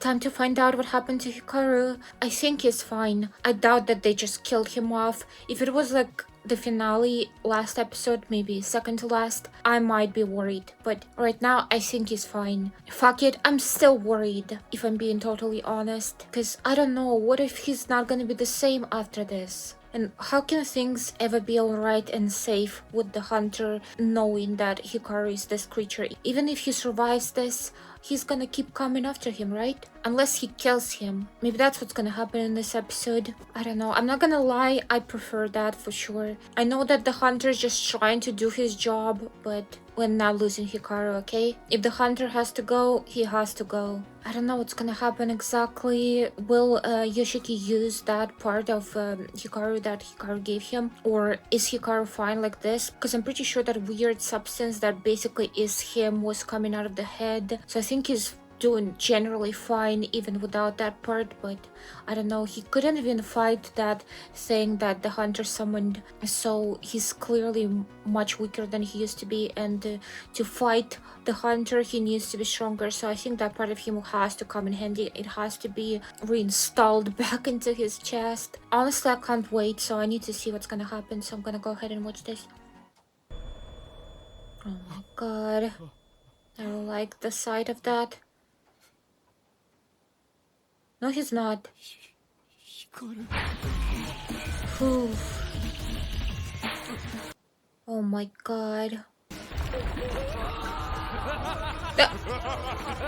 time to find out what happened to Hikaru. I think he's fine. I doubt that they just killed him off. If it was like the finale last episode, maybe second to last, I might be worried. But right now, I think he's fine. Fuck it, I'm still worried, if I'm being totally honest. Because I don't know, what if he's not gonna be the same after this? And how can things ever be alright and safe with the hunter knowing that Hikaru is this creature? Even if he survives this, he's gonna keep coming after him, right? Unless he kills him. Maybe that's what's gonna happen in this episode. I don't know. I'm not gonna lie, I prefer that for sure. I know that the hunter's just trying to do his job, but we're not losing Hikaru, okay? If the hunter has to go, he has to go. I don't know what's gonna happen exactly. Will Yoshiki use that part of Hikaru that Hikaru gave him? Or is Hikaru fine like this? Because I'm pretty sure that weird substance that basically is him was coming out of the head. So I think he's doing generally fine even without that part, but I don't know, he couldn't even fight that thing that the hunter summoned, so he's clearly much weaker than he used to be, and to fight the hunter he needs to be stronger, so I think that part of him has to come in handy. It has to be reinstalled back into his chest. Honestly, I can't wait, so I need to see what's gonna happen, so I'm gonna go ahead and watch this. Oh my god, I don't like the sight of that. No, he's not. Oof. Oh my god.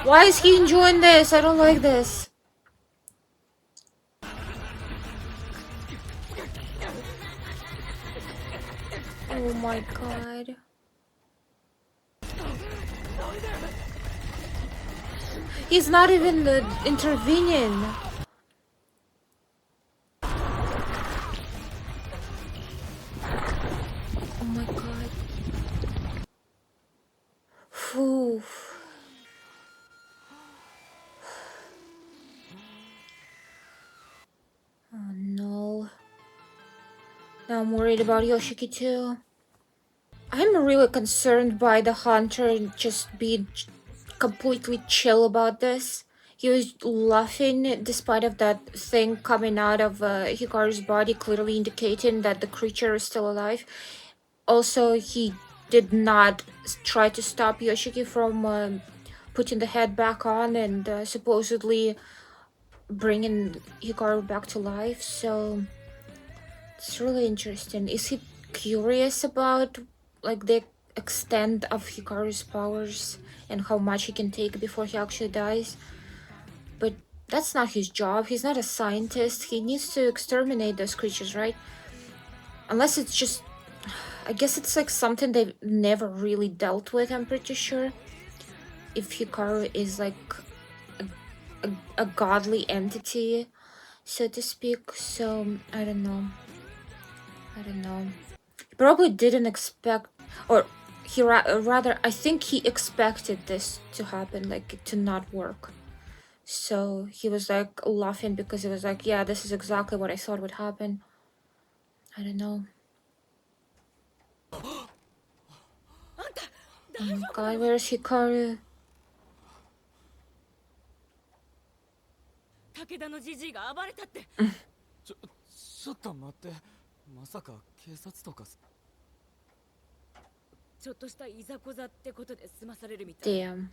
Why is he enjoying this? I don't like this. Oh my god. He's not even intervening. Oh my god. Phew. Oh no. Now I'm worried about Yoshiki too. I'm really concerned by the hunter just being completely chill about this. He was laughing despite of that thing coming out of Hikaru's body, clearly indicating that the creature is still alive. Also, he did not try to stop Yoshiki from putting the head back on and supposedly bringing Hikaru back to life. So it's really interesting. Is he curious about like the extent of Hikaru's powers and how much he can take before he actually dies? But that's not his job. He's not a scientist. He needs to exterminate those creatures, right? Unless it's just... I guess it's like something they've never really dealt with, I'm pretty sure. If Hikaru is like a godly entity, so to speak. So, I don't know. I don't know. He probably didn't expect... Or he rather, I think he expected this to happen, like to not work. So he was like laughing because he was like, yeah, this is exactly what I thought would happen. I don't know. Oh my god, where is Hikaru? Damn.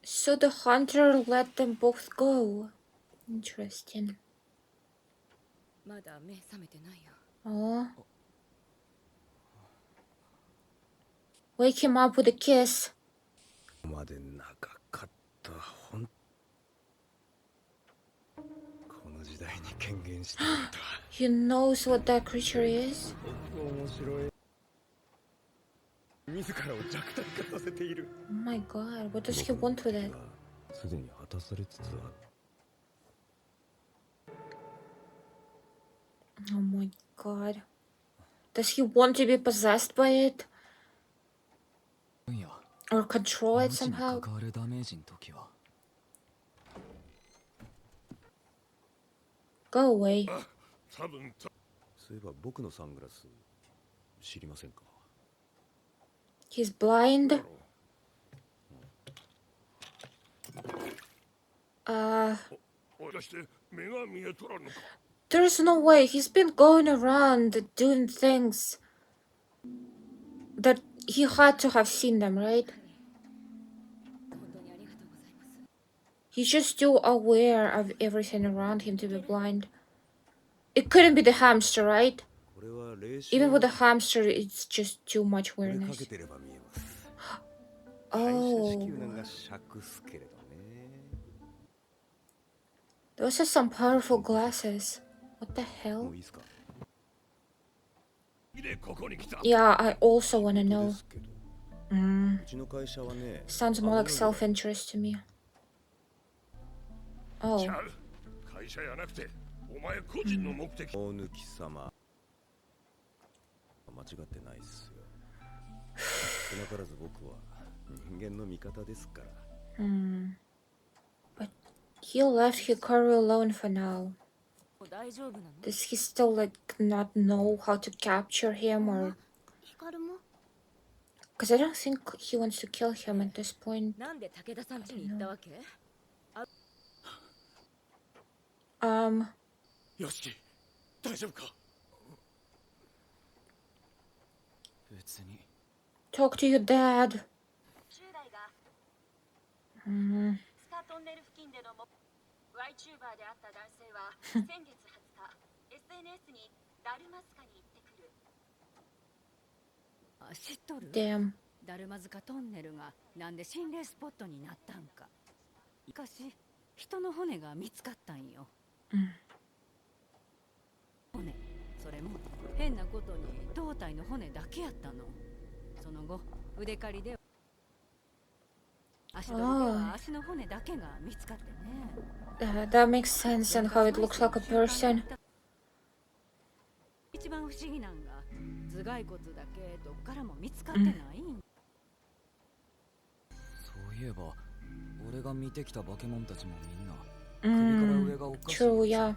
So the hunter let them both go. Interesting. Oh. Wake him up with a kiss. He knows what that creature is. Oh my god, what does he want with it? Oh my god. Does he want to be possessed by it? Or control it somehow? Go away. He's blind. There's no way. He's been going around doing things that he had to have seen them, right? He's just too aware of everything around him to be blind. It couldn't be the hamster, right? Even with the hamster, it's just too much awareness. Oh. Those are some powerful glasses. What the hell? Yeah, I also want to know. Sounds more like self-interest to me. Oh. But he left Hikaru alone for now. Does he still not know how to capture him, or? Because I don't think he wants to kill him at this point. Yoshiki, 大丈夫か? Talk to your dad. Damn. ダルマ塚トンネルがなんで心霊スポットになったんか。しかし人の骨が見つかったんよ。骨、それも変なことに胴体の骨だけやったの。その後腕刈りで足取りでは足の骨だけが見つかってね。That makes sense and how it looks like a person. 一番不思議なんが頭蓋骨だけどっからも見つかってないん。そういえば俺が見てきた化け物たちもみんな首から上がおかしい。True, yeah.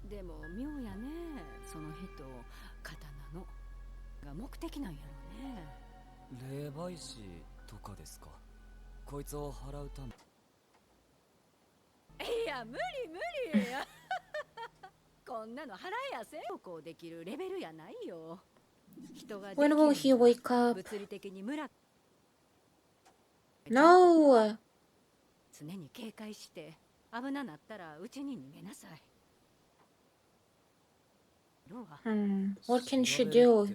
でも妙やね。その人刀のが目的なんやろね。霊媒師とかですか。こいつを払うため。いや無理無理こんなの払えやせんこうできるレベルやないよ。人が When will he wake up? 物理的に村 No! 常に警戒して危ななったらうちに逃げなさい。What can she do?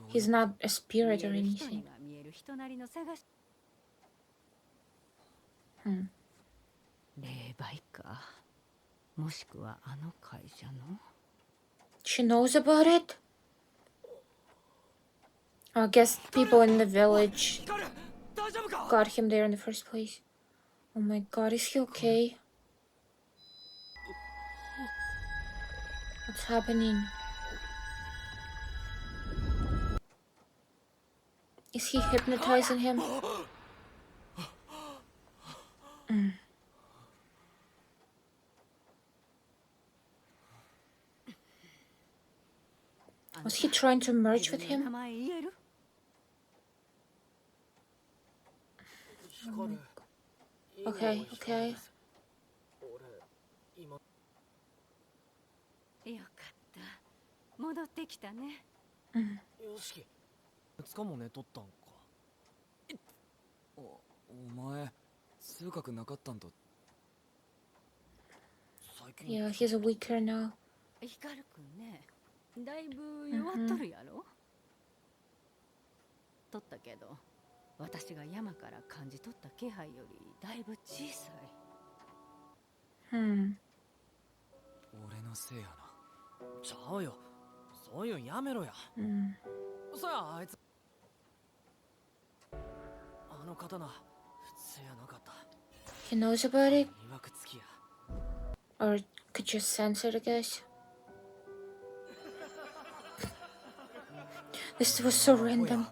He's not a spirit or anything. 見える人なりの探し。霊媒か。もしくはあの会社の。She knows about it? I guess people in the village got him there in the first place. Oh my god, is he okay? What's happening? Is he hypnotizing him? Was he trying to merge with him? Okay, okay. よかった。戻ってきたね。よしき、つかも寝とったんか。お前、痛覚なかったんと。Yeah, he's weaker now. ヒカルくんね、だいぶ弱っとるやろ。とったけど、私が山から感じ取った気配よりだいぶ小さい。俺のせいやな。ちゃうよ。そういうんやめろや。そやあいつ。あの刀、普通やなかった。He knows about it? いわくつきや。Or could you sense it, I guess? This was so random.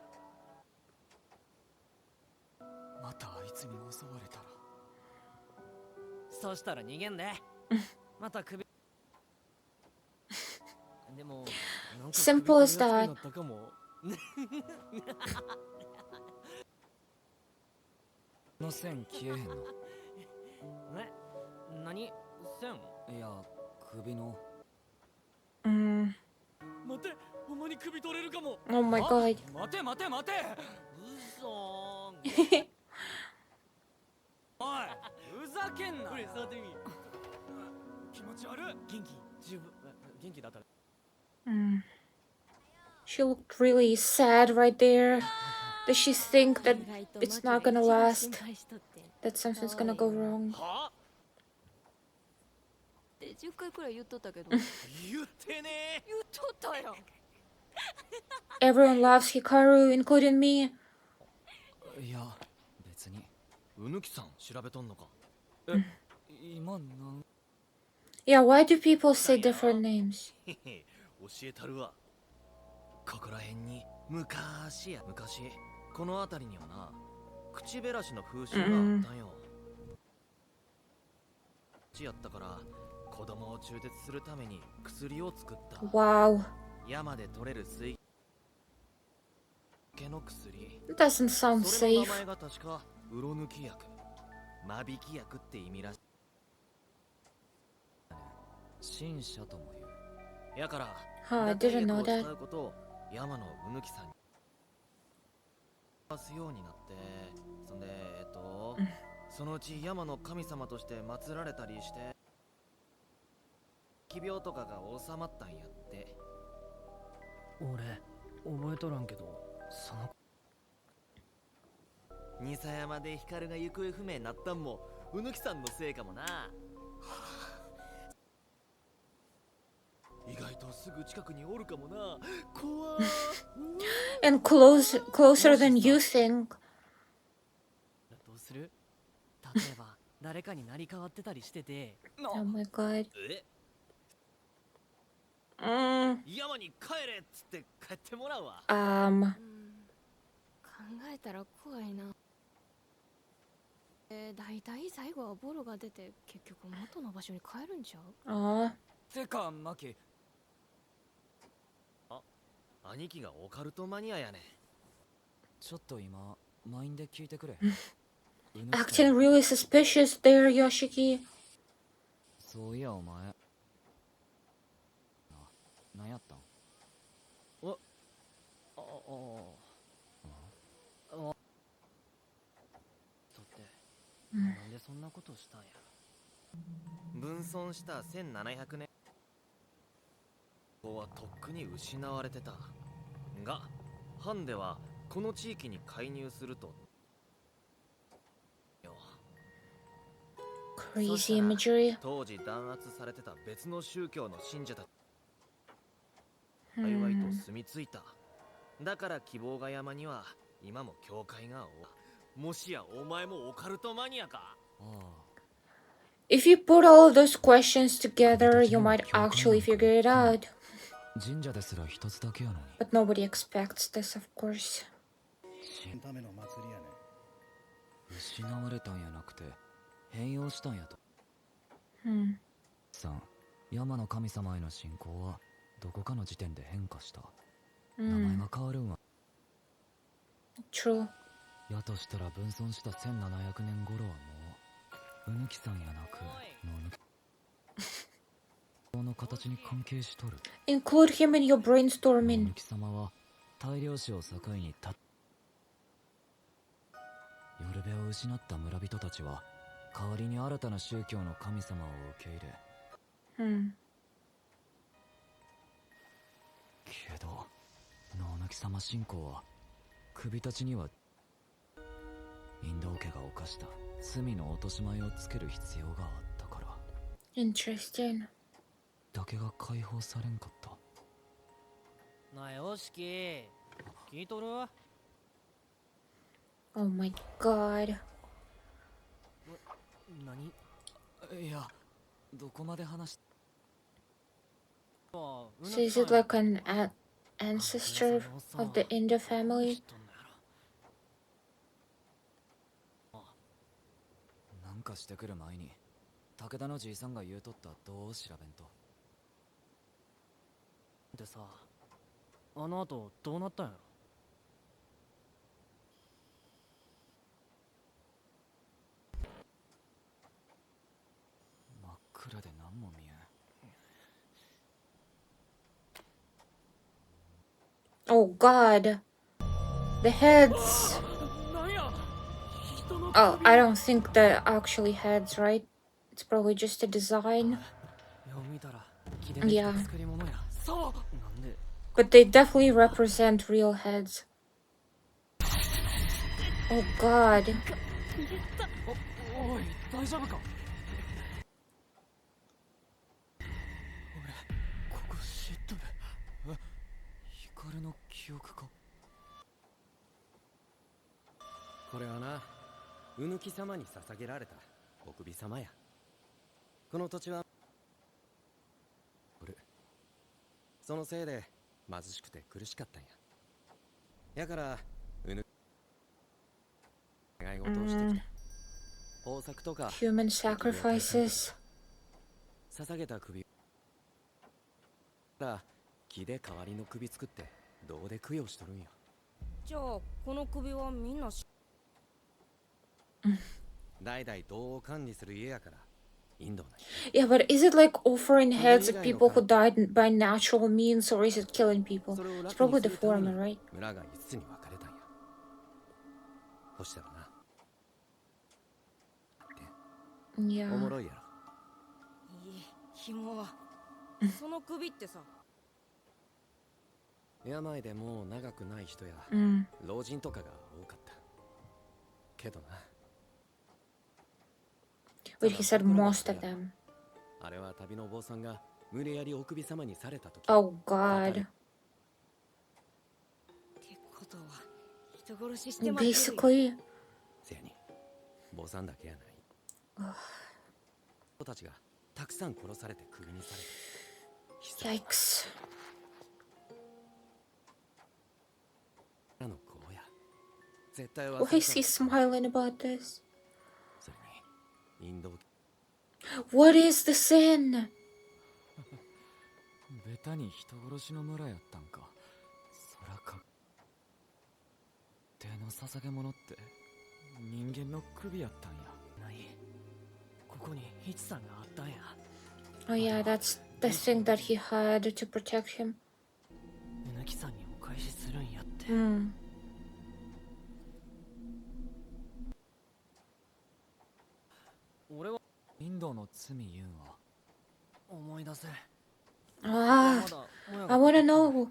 またあいつに襲われたら。そしたら逃げんで。また首。でも、Simple as that. の線消えへんの？え、何線？いや、首の。Mm. 待て、ほんまに首取れるかも。 Oh my あ、 god. 待て待て待て。嘘。おい、ふざけんなよ。これ触ってみ。気持ち悪い。元気十分。元気だったら。 Mm. She looked really sad right there. Does she think that it's not gonna last? That something's gonna go wrong? はって10回くらい言っとったけど。言ってね言っとったよ。 Everyone loves Hikaru, including me. え。いや、別に。うぬきさん調べとんのか。今なん。 Yeah, why do people say different names? へへ、教えたるわ。ここら辺に昔この辺りにはな、口減らしの風習があったんよ。やったから子供を中絶するために薬を作った。 Wow. 山で取れる水気の薬。 That doesn't sound それの safe. 名前が確かうろ抜き薬、間引き薬って意味らし新車とも言う。い。やから Huh, I 打開 didn't 薬 know を使 that. うことを山のうぬきさんにすようになって、そんでそのうち山の神様として祀られたりして、奇病とかが収まったんやって。俺、覚えとらんけど、その。二佐山で光が行方不明になったんもうぬきさんのせいかもな。意外とすぐ近くにおるかもな。怖ー。And closer than you think. どうする？例えば、誰かになり変わってたりしてて。 Oh my god. え、 Mm. 山に帰れっつって帰ってもらうわ。考えたら怖いな。だいたい最後はボロが出て結局元の場所に帰るんちゃう？ Aw. てか、マキ。兄貴がオカルトマニアやね。ちょっと今、マインで聞いてくれ。 Acting really suspicious there, Yoshiki. そういや、お前。なんやったん？そってなんでそんなことしたんや。分損した1700年ここはとっくに失われてたが、藩ではこの地域に介入すると。 Crazy imagery. 当時弾圧されてた別の宗教の信者たち Hmm. 幸いと住み着いた。だから希望が山には今も教会がもしやお前もオカルトマニアか。 If you put all of those questions together, you might actually figure it out. 神社ですら一つだけやのに。 But nobody expects this, of course. ための祭りやね。失われたんやなくて、変容したんやと。Hmm. さん、山の神様への信仰はどこかの時点で変化した。名 Hmm. 前が変わるんは。 True. やとしたら分損した1700年頃はもう、うぬきさんやなく、のぬき。この形に関係しとる。 Include him in your の brainstorming. ぬき様は大量死を境に夜べを失った村人たちは代わりに新たな宗教の神様を受け入れ、 Hmm. けどのぬき様信仰は首たちにはインド家が犯した罪の落とし前をつける必要があったから Interesting. だけが解放されんかった。なあよしき、聞いとる？ Oh my god. 何？いや、どこまで話し。 So is it like an ancestor of the Indo family? なんかしてくる前に武田のじいさんが言うとったどう調べんと。でさ、あの後どうなったんやろ？ Oh god. The heads. Oh, I don't think they're actually heads, right? It's probably just a design. Yeah. But they definitely represent real heads. Oh god. Nonuki-sama に捧げられたお首様や。この土地はそのせいで貧しくて苦しかったんや。やから願い事をしてきた。豊作とか Human sacrifices. 捧げた首から木で代わりの首作って銅で供養しとるんや。じゃあこの首はみんな代々銅を管理する家やから。Yeah, but is it like offering heads of people who died by natural means, or is it killing people? It's probably the former, right? 村が5つに分かれたんや。そしたらな。Yeah. おもろいやろ。ひもはその首ってさ。病でもう長くない人や老人とかが多かった。けどな。But he said most of them. あれは旅のお坊さんが無理やりお首様にされた時。Oh god. ってことは人殺ししてます。Basically. せやに坊さんだけやない。人たちがたくさん殺されて首にされた。Yikes. あの子や。絶対忘れ Why is he smiling about this? それにインド。What is the sin? ベタに人殺しの村やったんか。そらか手の捧げ物って人間の首やったんや。ない。ここにヒチさんがあったんや。Oh yeah, that's the thing that he had to protect him. ぬきさんにお返しするんやって。俺はインドの罪言うんは思い出せ。Ah, I wanna know.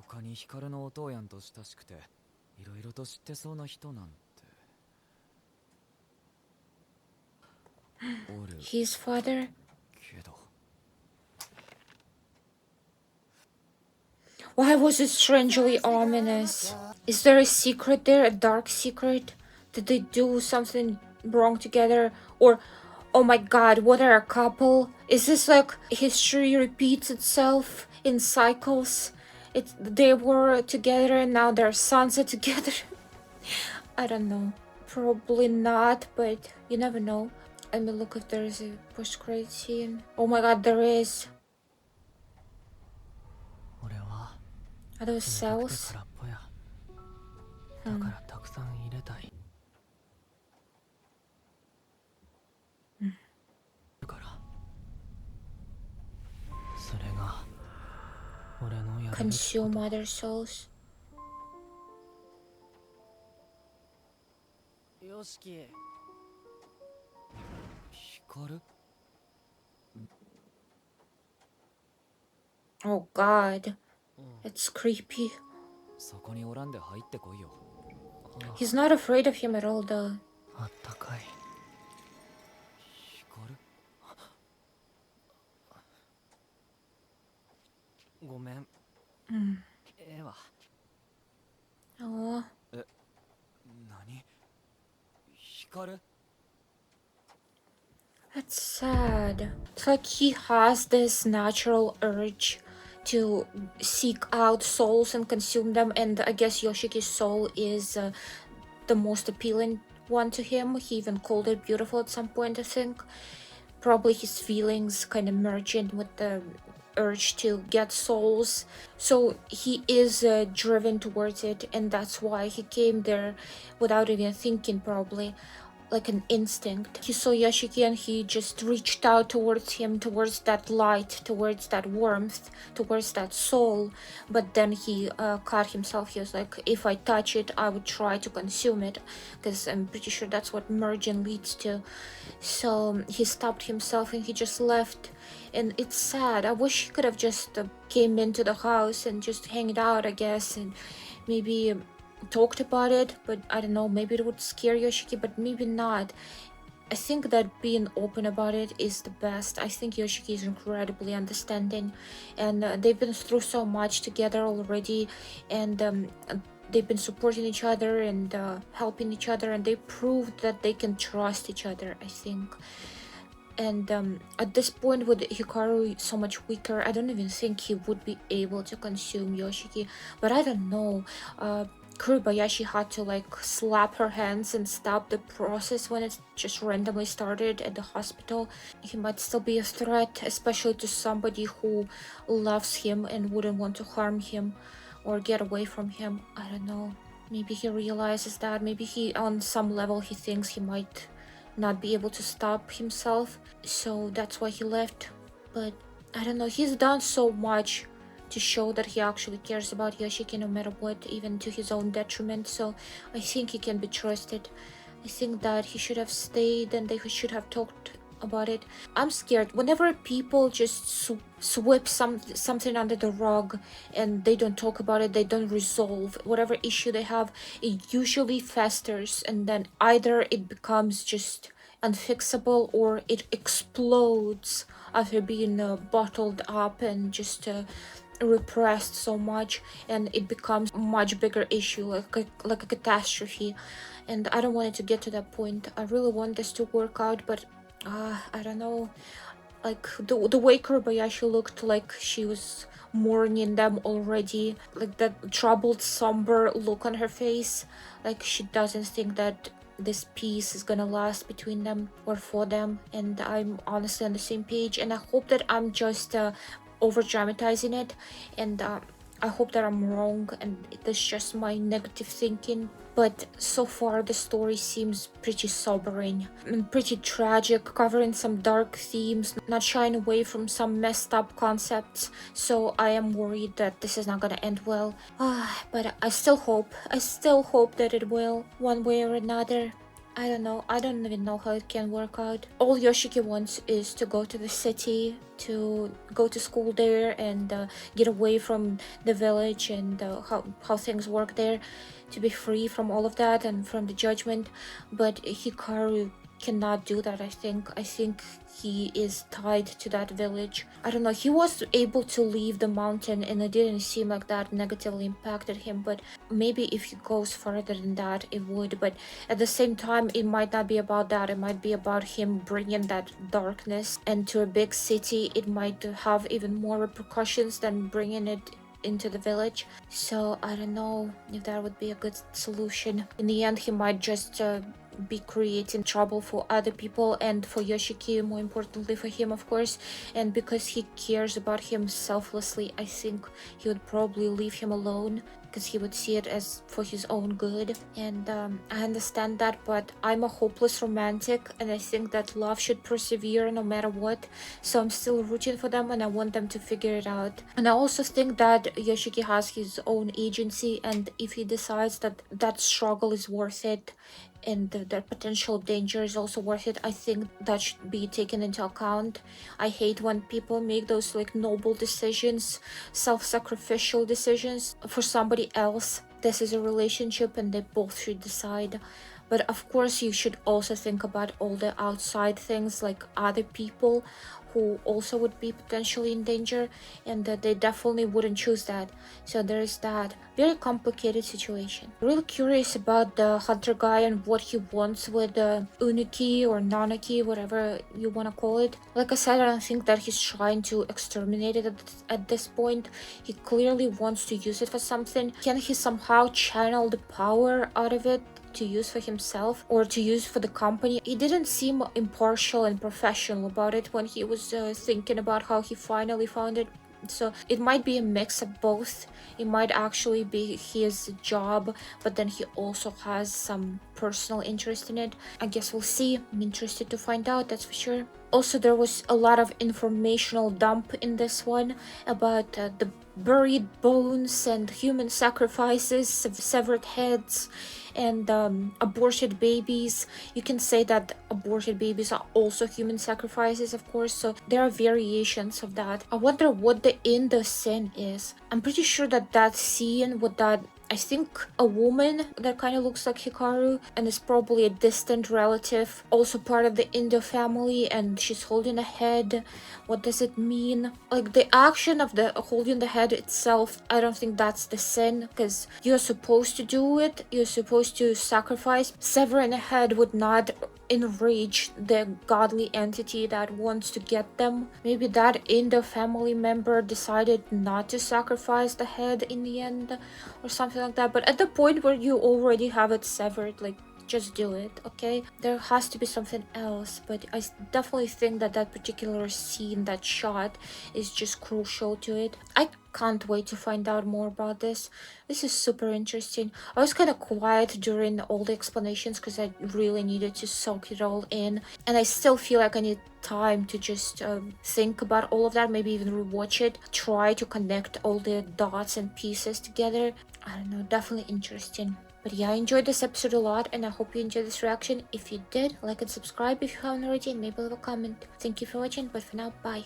他にヒカルのお父やんと親しくていろいろと知ってそうな人なんて。His father? けど Why was it strangely ominous? Is there a secret there? A dark secret? Did they do something wrong together? Or, oh my god, what are a couple? Is this like history repeats itself in cycles? They were together and now their sons are together? I don't know. Probably not, but you never know. Let me look if there is a post-credit scene. Oh my god, there is. Are those cells? だからたくさん入れたい。だからそれが俺のやるべきこと。 Consume other souls. よしき。ヒカル？ Oh god. It's creepy. そこにおらんで入ってこいよ。 He's not afraid of him at all though. あったかい。ヒカル？ごめん。ええわ。 Oh. え、何？ヒカル？ That's sad. It's like he has this natural urge to seek out souls and consume them, and I guess Yoshiki's soul is the most appealing one to him. He even called it beautiful at some point, I think. Probably his feelings kind of merge in with the urge to get souls, so he is driven towards it, and that's why he came there without even thinking, probably. like an instinct. He saw Yoshiki and he just reached out towards him, towards that light, towards that warmth, towards that soul. But then he cut himself. He was like, if I touch it, I would try to consume it, because I'm pretty sure that's what merging leads to. So he stopped himself and he just left. And it's sad. I wish he could have just came into the house and just hanged out, I guess, and maybe talked about it. But I don't know, maybe it would scare Yoshiki, but maybe not. I think that being open about it is the best. I think Yoshiki is incredibly understanding, and they've been through so much together already, and they've been supporting each other and helping each other, and they proved that they can trust each other, I think. And at this point, with Hikaru so much weaker, I don't even think he would be able to consume Yoshiki. But I don't know. Kurubayashi had to like slap her hands and stop the process when it just randomly started at the hospital. He might still be a threat, especially to somebody who loves him and wouldn't want to harm him or get away from him. I don't know. Maybe he realizes that. Maybe he, on some level, he thinks he might not be able to stop himself, so that's why he left. But I don't know, he's done so much to show that he actually cares about Yoshiki no matter what, even to his own detriment, so I think he can be trusted. I think that he should have stayed and they should have talked about it. I'm scared whenever people just sweep something under the rug and they don't talk about it, they don't resolve whatever issue they have. It usually festers, and then either it becomes just unfixable or it explodes after being bottled up and just repressed so much, and it becomes a much bigger issue, like a catastrophe. And I don't want it to get to that point. I really want this to work out, but I don't know, like the way Kurobayashi looked like she was mourning them already, like that troubled, somber look on her face, like she doesn't think that this peace is gonna last between them or for them. And I'm honestly on the same page, and I hope that I'm just over dramatizing it, and I hope that I'm wrong and that's just my negative thinking. But so far the story seems pretty sobering and pretty tragic, covering some dark themes, not shying away from some messed up concepts. So I am worried that this is not gonna end well. But I still hope that it will, one way or another. I don't know. I don't even know how it can work out. All Yoshiki wants is to go to the city, to go to school there, and get away from the village and how things work there, to be free from all of that and from the judgment. But Hikaru cannot do that. I think he is tied to that village. I don't know, he was able to leave the mountain and it didn't seem like that negatively impacted him, but maybe if he goes further than that it would. But at the same time, it might not be about that. It might be about him bringing that darkness into a big city. It might have even more repercussions than bringing it into the village. So I don't know if that would be a good solution. In the end, he might just be creating trouble for other people and for Yoshiki, more importantly for him, of course. And because he cares about him selflessly, I think he would probably leave him alone, because he would see it as for his own good. And I understand that, but I'm a hopeless romantic and I think that love should persevere no matter what. So I'm still rooting for them and I want them to figure it out. And I also think that Yoshiki has his own agency, and if he decides that that struggle is worth it and the potential danger is also worth it, I think that should be taken into account. I hate when people make those like noble decisions, self-sacrificial decisions for somebody else. This is a relationship and they both should decide. But of course you should also think about all the outside things, like other people who also would be potentially in danger, and that they definitely wouldn't choose that. So there is that very complicated situation. Really curious about the hunter guy and what he wants with the Unuki or Nonuki, whatever you want to call it. Like I said, I don't think that he's trying to exterminate it at this point. He clearly wants to use it for something. Can he somehow channel the power out of it to use for himself or to use for the company? He didn't seem impartial and professional about it when he was thinking about how he finally found it. So it might be a mix of both. It might actually be his job, but then he also has some personal interest in it. I guess we'll see. I'm interested to find out, that's for sure. Also, there was a lot of informational dump in this one about the buried bones and human sacrifices, severed heads, and aborted babies. You can say that aborted babies are also human sacrifices, of course, so there are variations of that. I wonder what the INDO'S sin is. I'm pretty sure that that scene with that, I think, a woman that kind of looks like Hikaru and is probably a distant relative, also part of the INDO family, and she's holding a head. What does it mean? Like, the action of the holding the head itself, I don't think that's the sin, because you're supposed to do it. You're supposed to sacrifice. Severing a head would not enrage the godly entity that wants to get them. Maybe that INDO family member decided not to sacrifice the head in the end or something like that. But at the point where you already have it severed, like, just do it, okay? There has to be something else, but I definitely think that that particular scene, that shot, is just crucial to it. I can't wait to find out more about this. This is super interesting. I was kind of quiet during all the explanations because I really needed to soak it all in, and I still feel like I need time to just think about all of that, maybe even rewatch it, try to connect all the dots and pieces together. I don't know, definitely interesting. But yeah, I enjoyed this episode a lot, and I hope you enjoyed this reaction. If you did, like and subscribe if you haven't already, and maybe leave a comment. Thank you for watching, but for now, bye.